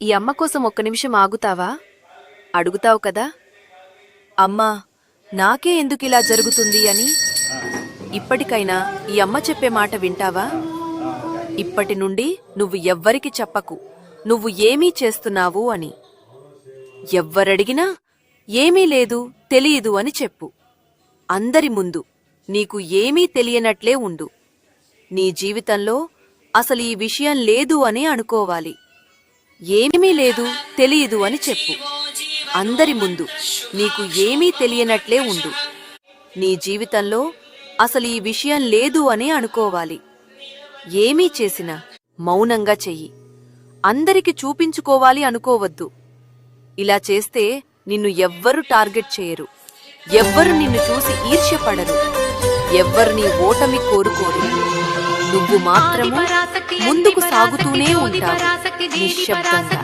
ఈ అమ్మ కోసం ఒక్క నిమిషం ఆగుతావా? అడుగుతావు కదా, అమ్మా నాకే ఎందుకిలా జరుగుతుంది అని. ఇప్పటికైనా ఈ అమ్మ చెప్పే మాట వింటావా? ఇప్పటి నుండి నువ్వు ఎవ్వరికి చెప్పకు నువ్వు ఏమీ చేస్తున్నావు అని. ఎవ్వరడిగినా ఏమీ లేదు, తెలియదు అని చెప్పు. అందరి ముందు నీకు ఏమీ తెలియనట్లే ఉండు. నీ జీవితంలో అసలు ఈ విషయం లేదు అని అనుకోవాలి. ఏమీ లేదు, తెలియదు అని చెప్పు. అందరి ముందు నీకు ఏమీ తెలియనట్లే ఉండు. నీ జీవితంలో అసలు ఈ విషయం లేదు అని అనుకోవాలి. ఏమీ చేసినా మౌనంగా చెయ్యి. అందరికి చూపించుకోవాలి అనుకోవద్దు. ఇలా చేస్తే నిన్ను ఎవ్వరు టార్గెట్ చేయరు. ఎవ్వరు నిన్ను చూసి ఈర్ష్యపడరు. ఎవ్వరు నీ ఓటమి కోరుకోరు. నువ్వు మాత్రము ముందుకు సాగుతూనే ఉంటావు నిశ్శబ్దంగా.